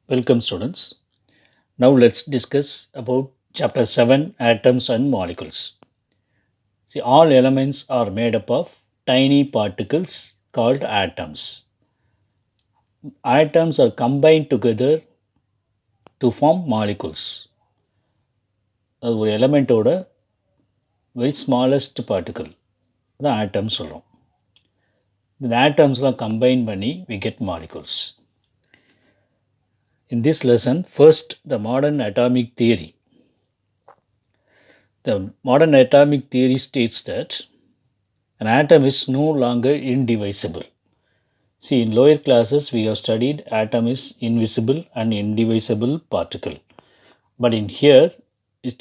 Welcome students. Now let's discuss about chapter 7 atoms and molecules. See, all elements are made up of tiny particles called atoms. Atoms are combined together to form molecules. அது ஒரு எலமெண்ட்டோட very smallest particle தான் ஆட்டம் சொல்கிறோம். இந்த ஆட்டம்ஸ்லாம் combine பண்ணி we get molecules. In this lesson, first the modern atomic theory. The modern atomic theory states that an atom is no longer indivisible. See, in lower classes we have studied atom is invisible and indivisible particle. But in here, we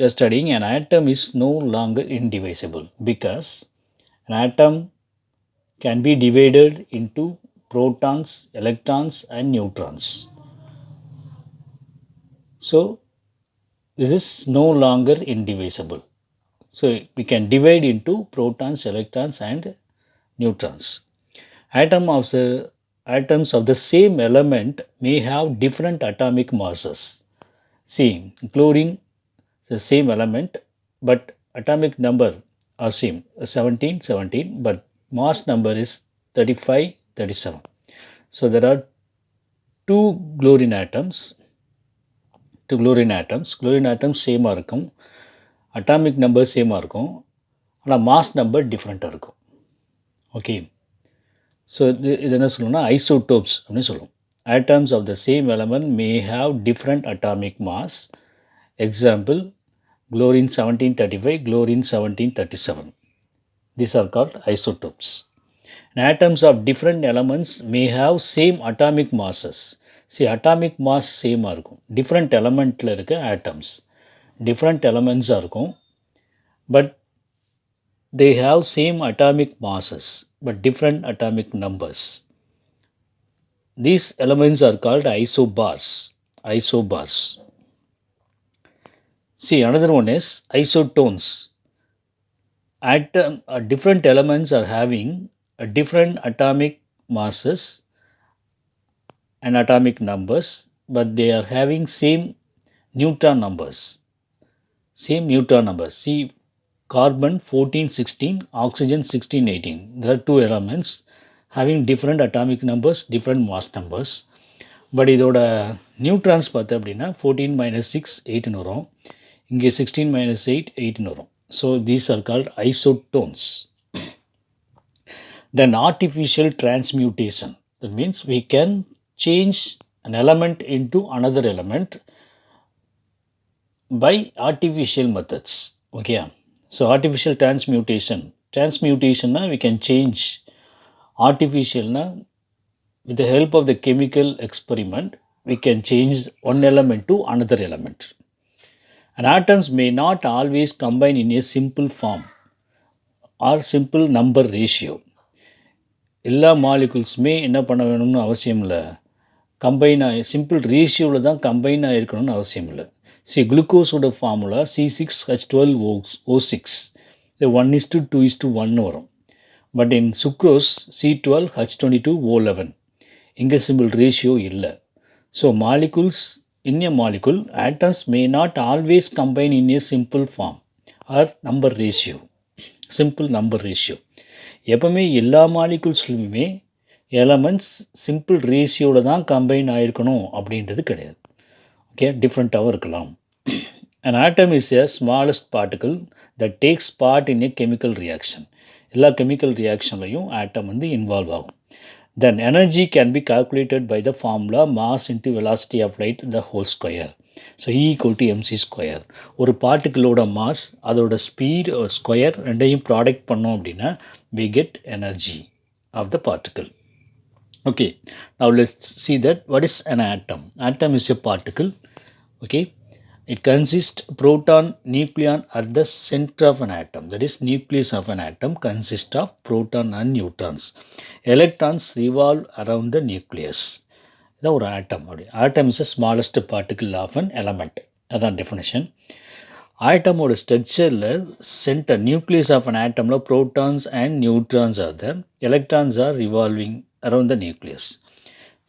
are studying an atom is no longer indivisible because an atom can be divided into protons, electrons and neutrons. So, this is no longer indivisible. So, we can divide into protons, electrons and neutrons. Atoms of the same element may have different atomic masses. See, including the same element, but atomic number are same 17, 17, but mass number is 35, 37. So there are two chlorine atoms. Chlorine atoms same இருக்கும், atomic number same இருக்கும், ஆனால் mass number different இருக்கும். Okay, so இது என்ன சொல்லணும்னா isotopes அப்படின்னு சொல்லுவோம். Atoms of the same element may have different atomic mass. Example, chlorine 1735, chlorine 1737. These are called isotopes. And atoms of different elements may have same atomic masses. See, atomic mass same இருக்கும், different elementல இருக்க atoms different elements இருக்கும், but they have same atomic masses but different atomic numbers. These elements are called isobars. See, another one is isotones. Different elements are having different atomic masses and atomic numbers, but they are having same neutron numbers. See, carbon 14, 16, oxygen 16, 18. There are two elements having different atomic numbers, different mass numbers. But இதோட neutrons பார்த்து அப்படின்னா 14 minus 6 8ன்னு வரும், இங்கே 16 minus 8 8ன்னு வரும். So these are called isotones. Then artificial transmutation, that means we can change an element into another element by artificial methods. Okay, so artificial transmutation na we can change. Artificial na with the help of the chemical experiment we can change one element to another element. And atoms may not always combine in a simple form or simple number ratio. எல்லா மாலிகுல்ஸுமே என்ன பண்ண வேணும்னு அவசியம் இல்லை, combine ஆகி simple ரேஷியோவில் தான் combine ஆகிருக்கணும்னு அவசியம் இல்லை. சி, குளுக்கோஸோட ஃபார்முலா C6H12O6, இது 1:2:1 வரும். பட் இன் சுக்ரோஸ் C12H22O11, இங்கே சிம்பிள் ரேஷியோ இல்லை. So molecules in a molecule atoms may not always combine in a simple form or number ratio, simple number ratio. எப்பவுமே எல்லா மாலிகுல்ஸ்லையுமே எலமெண்ட்ஸ் சிம்பிள் ரேஷியோவில் தான் combine ஆகிருக்கணும் அப்படின்றது கிடையாது. ஓகே, டிஃப்ரெண்ட்டாகவும் இருக்கலாம். An atom is a smallest particle that takes part in a chemical reaction. எல்லா chemical ரியாக்ஷன்லையும் ஆட்டம் வந்து involve ஆகும். Then energy can be calculated by the formula mass into velocity of light the whole square. So E=mc square. ஒரு பார்ட்டிக்கிளோட mass அதோட speed square ரெண்டையும் product பண்ணோம் அப்படின்னா we get energy of the particle. Okay, now let's see that what is an atom. Atom is a particle. Okay, it consists proton nucleon at the center of an atom, that is nucleus of an atom consists of proton and neutrons. Electrons revolve around the nucleus. இதான் ஒரு atom. அப்படி atom is smallest particle of an element, அதான் definition. ஆட்டமோட ஸ்ட்ரக்சரில் centre nucleus of an ஆட்டமில் protons and neutrons are the electrons are revolving around the nucleus.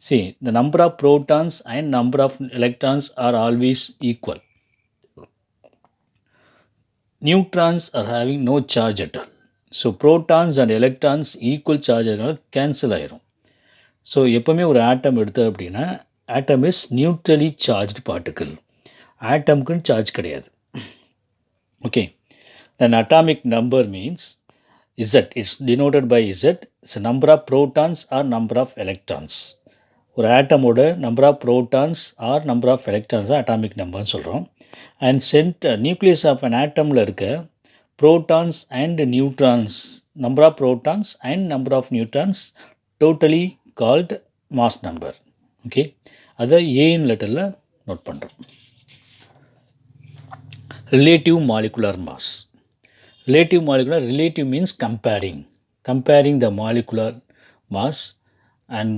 See, the number of protons and number of electrons are always equal. Neutrons are having no charge at all. So protons and electrons equal charge cancel ஆயிரும். So எப்போவுமே ஒரு atom எடுத்தது அப்படின்னா atom is neutrally charged particle. ஆட்டம்க்குன்னு charge கிடையாது. Okay, then atomic number means Z is denoted by Z. It's a number of protons or number of electrons. ஒரு ஆட்டமோட number of protons or number of electrons atomic நம்பர்னு சொல்கிறோம். And nucleus of an ஆட்டமில் இருக்க protons and neutrons, number of protons and number of neutrons totally called mass number. Okay, அதை ஏன் லெட்டரில் note பண்ணுறோம். Relative molecular mass. Relative means comparing the molecular mass and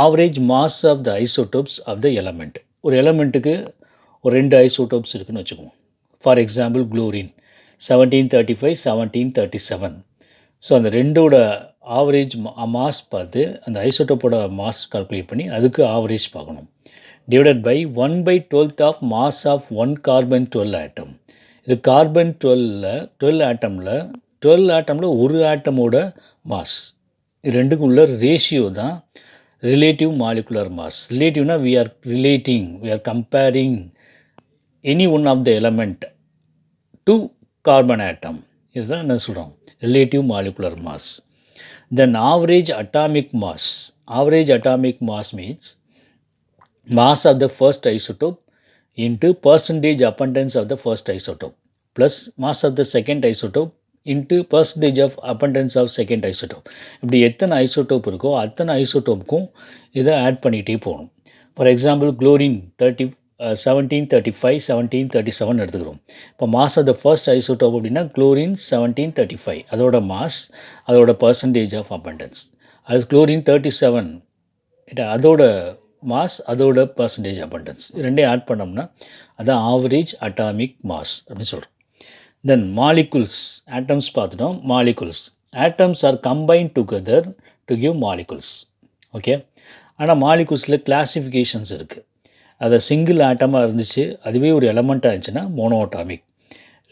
average mass of the isotopes of the element. ஒரு எலமெண்ட்டுக்கு ஒரு 2 isotopes இருக்குன்னு வச்சுக்கோங்க. For example chlorine 1735 1737. So அந்த ரெண்டோட ஆவரேஜ் மாஸ் பார்த்து அந்த ஐசோடோப்போட மாஸ் கால்குலேட் பண்ணி அதுக்கு ஆவரேஜ் பார்க்கணும். Divided by 1/12 of mass of 1 carbon 12 atom. இது கார்பன் 12 ஆட்டமில் ஒரு ஆட்டமோட மாஸ். இது ரெண்டுக்கும் உள்ள ரேஷியோ தான் ரிலேட்டிவ் மாலிகுலர் மாஸ். ரிலேட்டிவ்னா we are comparing any one of the element to carbon atom. இதுதான் என்ன சொல்கிறோம், relative molecular mass. Then average atomic mass means mass of the first isotope into percentage abundance of the first isotope plus mass of the second isotope into percentage of abundance of second isotope. இப்படி எத்தனை isotope இருக்கோ அத்தனை ஐசோடோப்புக்கும் இதை add பண்ணிகிட்டே போகணும். For example chlorine 1735 1737 எடுத்துக்கிறோம். இப்போ mass of the first isotope அப்படின்னா குளோரின் 1735, அதோட மாஸ், அதோட பர்சன்டேஜ் ஆஃப் அபண்டன்ஸ். அது குளோரின் 37, அதோட மாஸ், அதோட பர்சன்டேஜ் அபண்டன்ஸ், ரெண்டையும் ஆட் பண்ணோம்னா அதான் ஆவரேஜ் அட்டாமிக் மாஸ் அப்படின்னு சொல்கிறோம். தென் மாலிகுல்ஸ், ஆட்டம்ஸ் பார்த்துட்டோம். Molecules, atoms are combined together to give molecules. Okay, ஆனால் மாலிகுல்ஸில் கிளாசிஃபிகேஷன்ஸ் இருக்குது. அதை சிங்கிள் ஆட்டமாக இருந்துச்சு, அதுவே ஒரு எலமெண்ட்டாக இருந்துச்சுன்னா மோனோ அட்டாமிக்.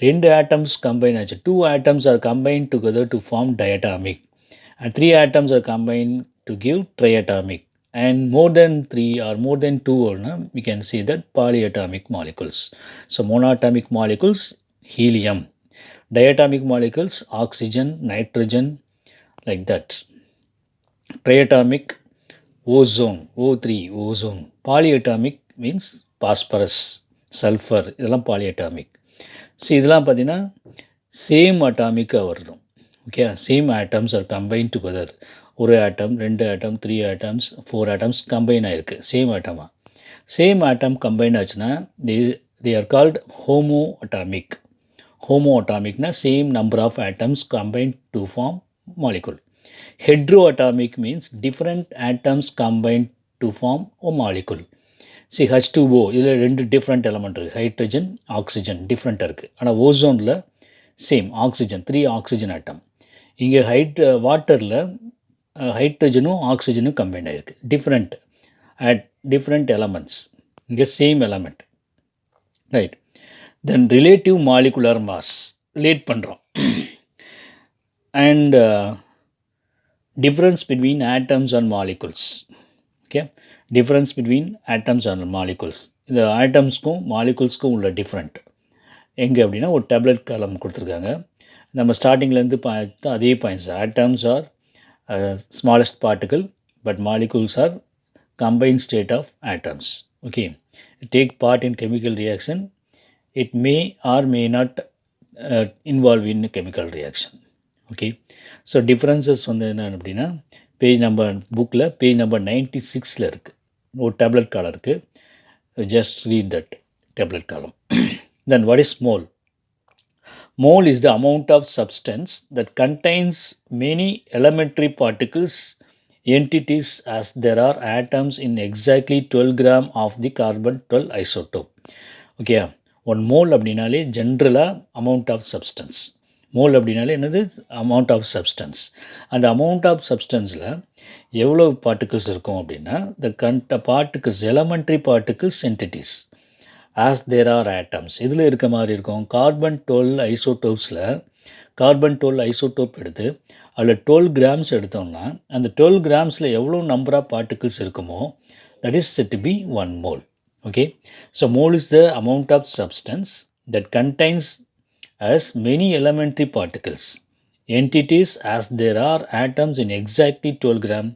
2 ஆட்டம்ஸ் கம்பைன் ஆச்சு, 2 atoms are combined together to form diatomic, and 3 atoms are combined to give triatomic, and more than 3 or more than 2 we can see that polyatomic molecules. So monatomic molecules helium, diatomic molecules oxygen, nitrogen, like that. Triatomic ozone, O3, ozone. Polyatomic means phosphorus, sulfur, இதெல்லாம் polyatomic. So இதெல்லாம் பார்த்தீங்கன்னா same அட்டாமிக்காக வருதும். Okay, same atoms are combine together. ஒரு atom, 2 atom, 3 atoms, 4 atoms combine ஆகிருக்கு same ஆட்டமாக. Same atom combine ஆச்சுன்னா they are called homoatomic. Homoatomicனா same number of atoms combine to form molecule. Heteroatomic means different atoms combined to form a molecule. See H2O, இதில் 2 different element இருக்குது, hydrogen, oxygen டிஃப்ரெண்ட்டாக இருக்குது. ஆனால் ஓசோனில் same oxygen, 3 oxygen ஆட்டம். இங்கே வாட்டரில் ஹைட்ரஜனும் ஆக்சிஜனும் combine ஆகிருக்கு, different elements. இங்கே சேம் எலமெண்ட், ரைட். தென் relative molecular mass relate பண்ணுறோம். And difference between atoms and molecules. Okay, difference between atoms and molecules. இந்த ஆட்டம்ஸ்க்கும் மாலிகுல்ஸ்க்கும் உள்ள டிஃப்ரெண்ட் எங்கே அப்படின்னா ஒரு டேப்லெட் காலம் கொடுத்துருக்காங்க. நம்ம ஸ்டார்டிங்லேருந்து பார்த்தா அதே points. Atoms are smallest particle, but molecules are combined state of atoms. Okay, take part in chemical reaction. It may or may not involve in chemical reaction. Okay, so differences வந்து என்ன அப்படின்னா page number புக்கில் page number 96 இருக்குது. ஒரு tablet காலம் இருக்குது. Just read that tablet காலம். Then what is mole? Mole is the amount of substance that contains many elementary particles, entities, as there are atoms in exactly 12 gram of the carbon 12 isotope. Okay, 1 mole அப்படின்னாலே ஜென்ரலாக amount of substance. Mole அப்படின்னாலே என்னது, amount of substance. அந்த amount of சப்ஸ்டன்ஸில் எவ்வளோ particles இருக்கும் அப்படின்னா, particles elementary particles entities as there are atoms. இதில் இருக்க மாதிரி இருக்கும். கார்பன் 12 ஐசோடோப்ஸில் கார்பன் 12 ஐசோடோப் எடுத்து அதில் 12 கிராம்ஸ் எடுத்தோம்னா அந்த 12 கிராம்ஸில் எவ்வளோ நம்பர் ஆஃப் பார்ட்டிகிள்ஸ் இருக்குமோ that is said to be 1 mole. Okay, so mole is the amount of substance that contains as many elementary particles entities as there are atoms in exactly 12 gram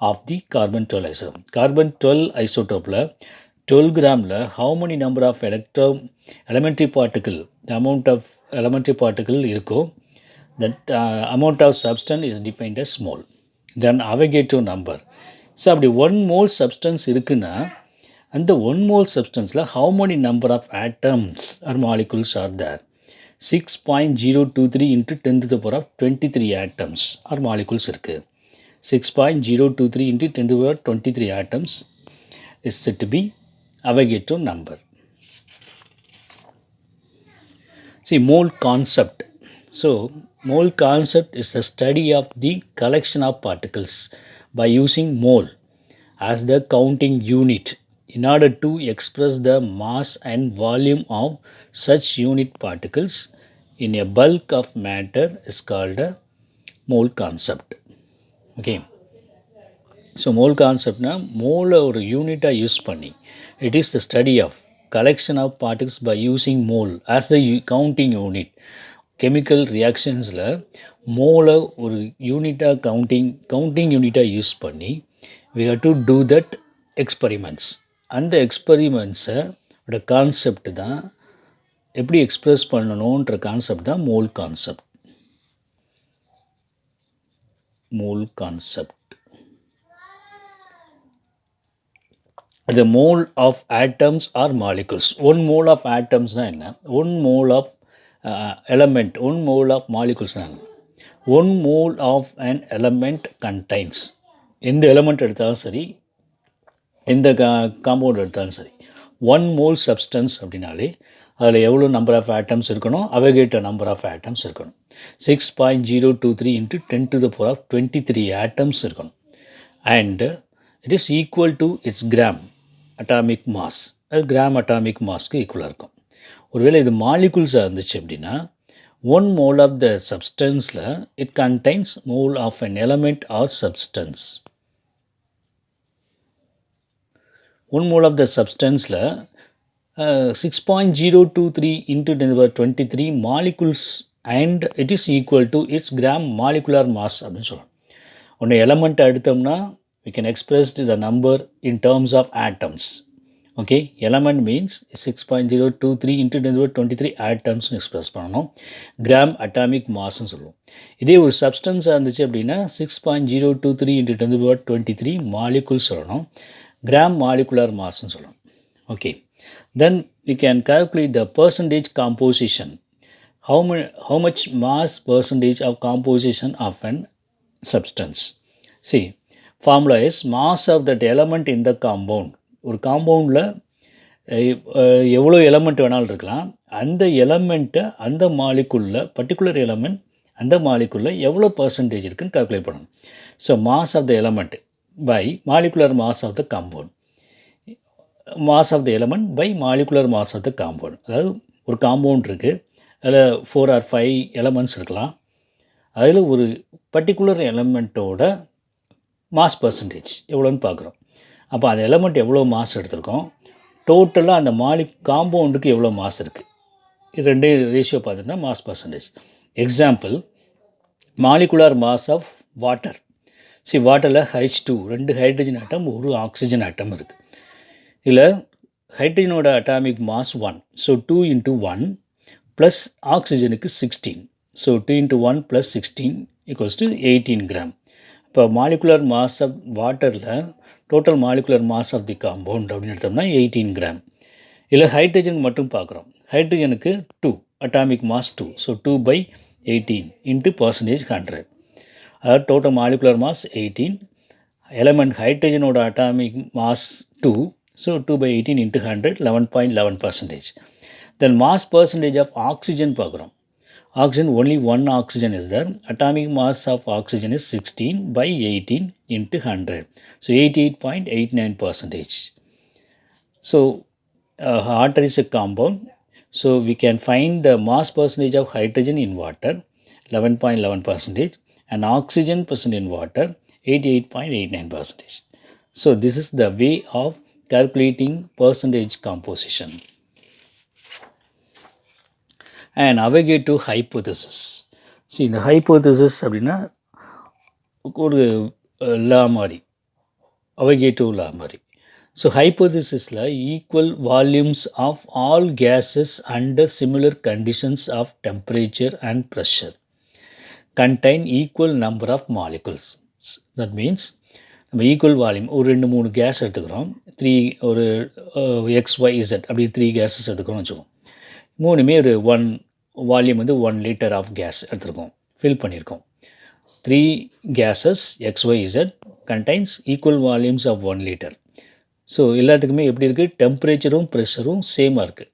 of the carbon 12 isotope. Carbon 12 isotope 12 gramல how many number of elementary particle, the amount of elementary particle இருக்கோ, that amount of substance is defined as mole. Then Avogadro number. So அப்படி 1 mole substance இருக்குன்னா அந்த 1 mole substanceல how many number of atoms or molecules are there? 6.023 into 10 to the power of 23 atoms or molecules இருக்குது. 6.023 into 10 to the power of 23 atoms is said to be Avogadro number. See, mole concept. So, mole concept is the study of the collection of particles by using mole as the counting unit in order to express the mass and volume of such unit particles in a bulk of matter is called a mole concept. Okay. So, mole concept na mole ஒரு யூனிட்டாக use பண்ணி, it is the study of collection of particles by using mole as the counting unit. Chemical ரியாக்ஷன்ஸில் மோலை ஒரு யூனிட்டாக counting யூனிட்டாக use பண்ணி we have to do that experiments. அந்த எக்ஸ்பெரிமெண்ட்ஸோட concept தான் எப்படி எக்ஸ்ப்ரெஸ் பண்ணணுன்ற கான்செப்ட் தான் mole concept. The mole of atoms or molecules. 1 mole of atoms na enna? 1 mole of element. 1 mole of molecules na enna? 1 mole of an element contains. எந்த element எடுத்தாலும் சரி, எந்த compound எடுத்தாலும் சரி, 1 mole substance அப்படின்னாலே அதில் எவ்வளோ நம்பர் ஆஃப் ஆட்டம்ஸ் இருக்கணும், அவோகேட்ரோ நம்பர் ஆஃப் ஆட்டம்ஸ் இருக்கணும். 6.023 into 10 to the power of 23 atoms இருக்கணும். And it is equal to its gram atomic mass. அது கிராம் அட்டாமிக் மாஸ்க்கு ஈக்குவலாக இருக்கும். ஒருவேளை இது மாலிகுல்ஸாக இருந்துச்சு அப்படின்னா 1 mole of the substanceல it contains mole of an element or substance. 1 mole of the substanceல 6.023 into 10 to the power 23 molecules and it is equal to its gram molecular mass அப்படின்னு சொல்லலாம். ஒன்று எலமெண்ட் எடுத்தோம்னா we can express the number in terms of atoms. Okay, element means 6.023 into 10 to the power 23 atoms express பண்ணணும். Gram atomic மாஸ்ன்னு சொல்லுவோம். இதே ஒரு சப்ஸ்டன்ஸாக இருந்துச்சு அப்படின்னா 6.023 into 10 to the power 23 molecules சொல்லணும். கிராம் மாலிகுலர் மாஸ்ன்னு சொல்லணும். Okay, then we can calculate the percentage composition. How much mass percentage of composition of an substance. See, formula is mass of that element in the compound. ஒரு காம்பவுண்டில் எவ்வளோ element வேணாலும் இருக்கலாம். அந்த எலமெண்ட்டை அந்த மாலிகுலில், particular element அந்த மாலிகுலில் எவ்வளோ percentage இருக்குன்னு calculate பண்ணணும். So mass of the element by molecular mass of the compound. Mass of the element by molecular mass of the compound. அதாவது ஒரு காம்பவுண்ட் இருக்குது, அதில் 4 or 5 எலமெண்ட்ஸ் இருக்கலாம். அதில் ஒரு பர்டிகுலர் எலமெண்ட்டோட மாஸ் பர்சன்டேஜ் எவ்வளோன்னு பார்க்குறோம். அப்போ அந்த எலமெண்ட் எவ்வளோ மாஸ் எடுத்திருக்கோம், டோட்டலாக அந்த காம்பவுண்டுக்கு எவ்வளோ மாஸ் இருக்குது, இது ரெண்டே ரேஷியோ பார்த்துட்டா mass percentage. Example, molecular mass of water. வாட்டரில் H2 2 hydrogen atom, 1 oxygen atom இருக்குது. இதில் ஹைட்ரஜனோட atomic mass 1. So 2 into 1 plus ஆக்சிஜனுக்கு 16. So 2 into 1 + 16 = 18 gram. இப்போ மாலிகுலர் மாஸ் ஆஃப் வாட்டரில் total molecular mass of the compound அப்படின்னு எடுத்தோம்னா 18 கிராம். இதில் ஹைட்ரஜன் மட்டும் பார்க்குறோம். ஹைட்ரஜனுக்கு 2 atomic mass 2. So 2/18 into percentage 100. அதாவது டோட்டல் மாலிகுலர் மாஸ் 18, எலமெண்ட் ஹைட்ரஜனோட atomic mass 2. So 2/18 into 100 11.11%. Then mass percentage of oxygen பார்க்குறோம். Oxygen, only one oxygen is there. Atomic mass of oxygen is 16 by 18 into 100. So 88.89 percentage. So water is a compound. So we can find the mass percentage of hydrogen in water 11.11 percentage and oxygen percent in water 88.89 percentage. So this is the way of calculating percentage composition. And Avogadro hypothesis. See, the hypothesis அப்படின்னா ஒரு லா மாதிரி Avogadro law மாதிரி. So hypothesisல equal volumes of all gases under similar conditions of temperature and pressure contain equal number of molecules. That means நம்ம equal volume ஒரு 2-3 case எடுத்துக்கிறோம், ஒரு XYZ அப்படி 3 gases எடுத்துக்கிறோம்னு வச்சுக்கோம். மூணுமே ஒரு வால்யூம் வந்து 1 லிட்டர் ஆஃப் கேஸ் எடுத்துருக்கோம், ஃபில் பண்ணியிருக்கோம். 3 gases XYZ contains equal volumes of 1 liter. So எல்லாத்துக்குமே எப்படி இருக்குது, டெம்பரேச்சரும் ப்ரெஷரும் சேமாக இருக்குது.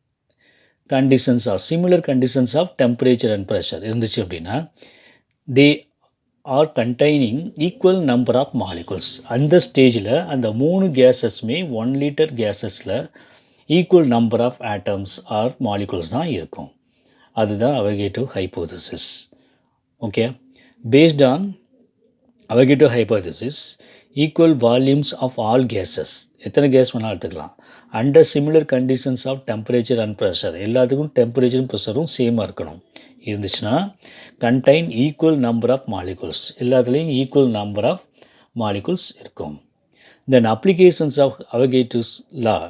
Conditions of similar conditions of temperature and pressure இருந்துச்சு அப்படின்னா they are containing equal number of molecules. அந்த ஸ்டேஜில் அந்த 3 கேஸஸ்மே 1 லிட்டர் கேஸஸில் equal number of atoms or molecules தான் இருக்கும். அதுதான் Avogadro hypothesis. Okay, based on Avogadro hypothesis, equal volumes of all gases, எத்தனை கேஸ் வேணாலும் எடுத்துக்கலாம், under similar conditions of temperature and pressure, எல்லாத்துக்கும் டெம்பரேச்சரும் ப்ரெஷரும் சேமாக இருக்கணும் இருந்துச்சுன்னா contain equal number of molecules, எல்லாத்துலேயும் ஈக்குவல் நம்பர் ஆஃப் மாலிகுல்ஸ் இருக்கும். Then applications of Avogadro's law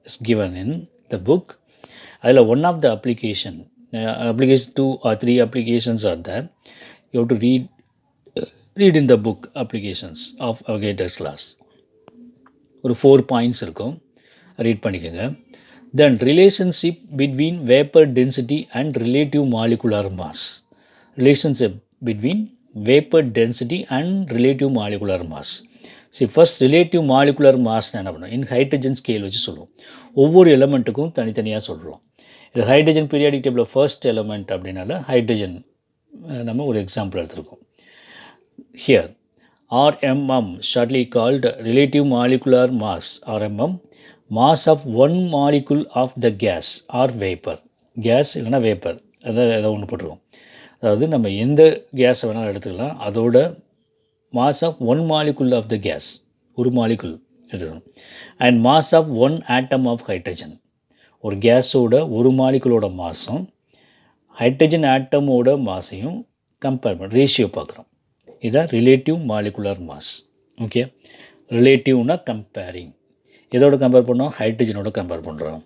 is given in the book. அதில் one of the application 2 or 3 applications are there. You have to read in the book applications of Avogadro's laws. ஒரு 4 points இருக்கும், read பண்ணிக்கோங்க. Then relationship between vapour density and relative molecular mass. Relationship between vapour density and relative molecular mass. சரி, first relative molecular mass என்ன பண்ணுவோம், இன் hydrogen scale வச்சு சொல்லுவோம். ஒவ்வொரு எலமெண்ட்டுக்கும் தனித்தனியாக சொல்கிறோம். இது ஹைட்ரஜன் பீரியாடிக் டேபிளில் ஃபர்ஸ்ட் எலமெண்ட் அப்படின்னால ஹைட்ரஜன் நம்ம ஒரு எக்ஸாம்பிள் எடுத்துருக்கோம். Here, RMM, shortly called relative molecular mass, RMM, mass of one molecule of the gas or vapor. Gas இல்லைனா வேப்பர், அதை ஒன்று போட்டுருவோம். அதாவது நம்ம எந்த கேஸை வேணாலும் எடுத்துக்கலாம், அதோட mass of one molecule of the gas, ஒரு மாலிகுல் எடுத்துக்கணும். And mass of one atom of hydrogen, ஒரு கேஸோட ஒரு மாலிகுலோட மாஸும் ஹைட்ரஜன் ஆட்டமோட மாஸையும் கம்பேர் பண்ண ரேஷியோ பார்க்குறோம். இதான் ரிலேட்டிவ் மாலிகுலர் மாஸ். ஓகே, ரிலேட்டிவ்னா கம்பேரிங். எதோட கம்பேர் பண்ணோம், ஹைட்ரஜனோட கம்பேர் பண்ணுறோம்.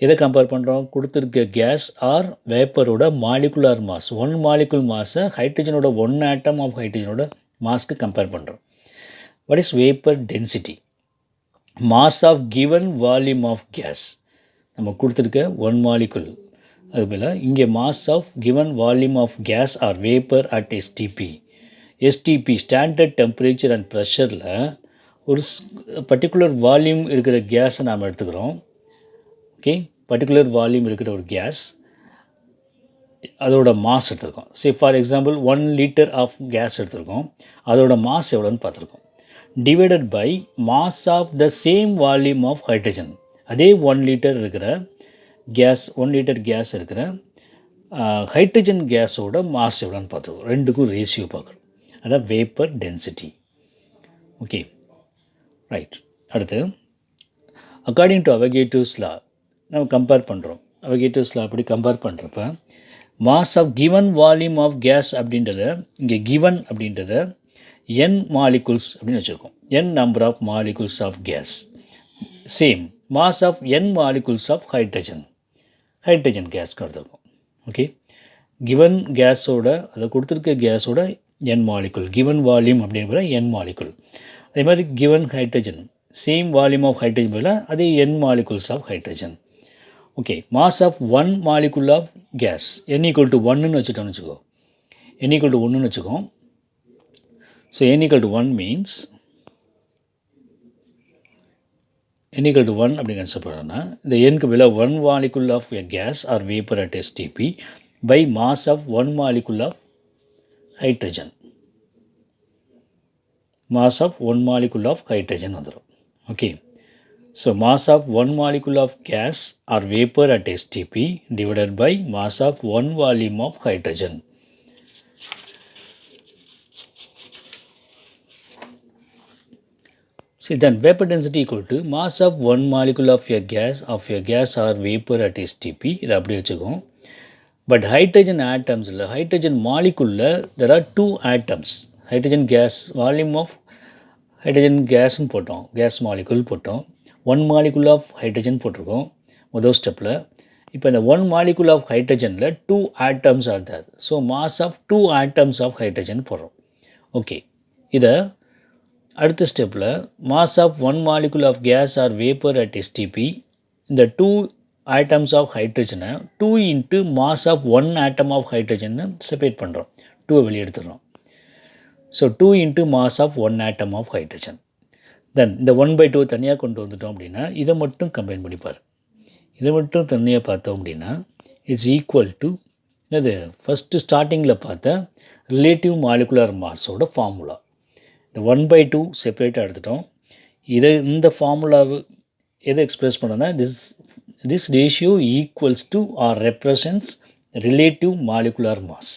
எதை கம்பேர் பண்ணுறோம், கொடுத்துருக்க கேஸ் ஆர் வேப்பரோட மாலிகுலர் மாஸ், ஒன் மாலிகுல் மாஸை ஹைட்ரஜனோட ஒன் ஆட்டம் ஆஃப் ஹைட்ரஜனோட மாஸ்க்கு கம்பேர் பண்ணுறோம். What is vapour density, mass of given volume of gas. நம்ம கொடுத்துருக்க ஒன் மாலிகுல், அதுபோல் இங்கே mass of given volume of gas or vapour at STP standard temperature and ப்ரெஷரில் ஒரு பர்டிகுலர் வால்யூம் இருக்கிற கேஸை நாம் எடுத்துக்கிறோம். ஓகே, பர்டிகுலர் வால்யூம் இருக்கிற ஒரு கேஸ், அதோட மாஸ் எடுத்துருக்கோம். சரி, for example 1 litre of gas எடுத்துருக்கோம், அதோட மாஸ் எவ்வளோன்னு பார்த்துருக்கோம். Divided by mass of the same volume of hydrogen. அதே 1 லிட்டர் இருக்கிற கேஸ், 1 லிட்டர் கேஸ் இருக்கிற ஹைட்ரஜன் கேஸோட மாஸ் எவ்வளோன்னு பார்த்துருக்கோம். ரெண்டுக்கும் ரேஷியோ பார்க்குறோம். அதான் வேப்பர் டென்சிட்டி. Okay, right. அடுத்து அக்கார்டிங் டு Avogadro's law நம்ம கம்பேர் பண்ணுறோம். Avogadro's law அப்படி கம்பேர் பண்ணுறப்ப mass of given volume of gas அப்படின்றத, இங்கே கிவன் அப்படின்றத n மாலிகுல்ஸ் அப்படின்னு வச்சுருக்கோம். n number of molecules of gas. Same mass of n molecules of hydrogen கேஸ்க்கு எடுத்துருக்கோம். ஓகே, கிவன் கேஸோட, அதை கொடுத்துருக்க கேஸோட n மாலிகுல், கிவன் வால்யூம் அப்படின்ற n மாலிகுல். அதே மாதிரி given hydrogen, same volume of hydrogen போல அதே n molecules of hydrogen. Okay, mass of one molecule of gas n = 1ன்னு வச்சுட்டோம்னு வச்சுக்கோ, n = 1ன்னு வச்சுக்கோ. ஸோ n = 1 மீன்ஸ் n = 1 அப்படின்னு கன்சிடர் பண்ணோன்னா இந்த nக்கு விலை 1 molecule of a gas or vapour at STP by mass of one molecule of hydrogen. Mass of one molecule of hydrogen வந்துரும். Okay. So mass of one molecule of gas or vapor at STP divided by mass of one volume of hydrogen. See, then vapor density equal to mass of one molecule of a gas or vapor at STP. இது அப்படி வச்சுக்கோம். But hydrogen atoms, hydrogen molecule, there are two atoms. Hydrogen gas, volume of hydrogen gas போட்டோம், gas molecule போட்டோம். One molecule of hydrogen போட்டிருக்கோம் முதல் ஸ்டெப்பில். இப்போ இந்த one molecule of hydrogenல two atoms are there. So mass of two atoms of hydrogen போடுறோம். Okay, இதை அடுத்த ஸ்டெப்பில் mass of one molecule of gas or vapor at STP, இந்த two atoms of hydrogen 2 into mass of one atom of hydrogen separate பண்ணுறோம், 2 வெளியே எடுத்துடுறோம். So 2 into mass of one atom of hydrogen. Then இந்த 1/2 தனியாக கொண்டு வந்துட்டோம் அப்படின்னா இதை மட்டும் கம்பைன் பண்ணிப்பார். இதை மட்டும் தனியாக பார்த்தோம் அப்படின்னா இட்ஸ் ஈக்குவல் டு இது ஃபஸ்ட்டு ஸ்டார்டிங்கில் பார்த்த ரிலேட்டிவ் மாலிகுலர் மாஸோட ஃபார்முலா. இந்த 1/2 செப்பரேட்டாக எடுத்துட்டோம். இதை இந்த ஃபார்முலாவை எதை எக்ஸ்பிரஸ் பண்ணோன்னா this ratio equals to or represents relative molecular mass.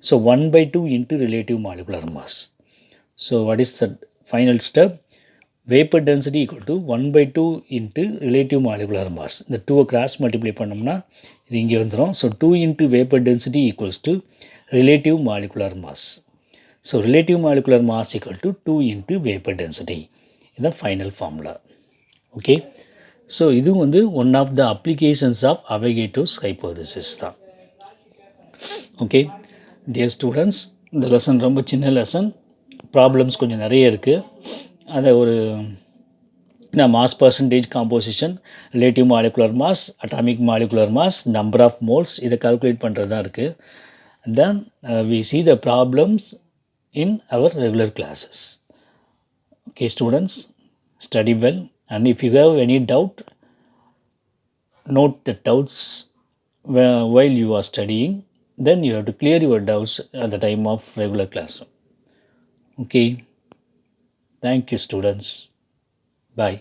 So 1/2 into relative molecular mass. So what is the final step? Vapor density equal to 1/2 into relative molecular mass. இந்த 2 cross multiply பண்ணோம்னா இது இங்கே வந்துடும். So 2 into vapor density equals to relative molecular mass. So relative molecular mass equal to 2 into vapor density. இதுதான் final formula. Okay. So இது வந்து one of the applications of Avogadro's hypothesis தான். Okay dear students, இந்த lesson ரொம்ப சின்ன lesson, problems கொஞ்சம் நிறைய இருக்குது. அதை ஒரு mass percentage composition, relative molecular mass, atomic molecular mass, number of moles, இதை கால்குலேட் பண்ணுறது தான் இருக்குது. Then we see the problems in our regular classes. Okay students, study well. And if you have any doubt, note the doubts while you are studying. Then you have to clear your doubts at the time of regular classroom. Okay. Thank you students. Bye.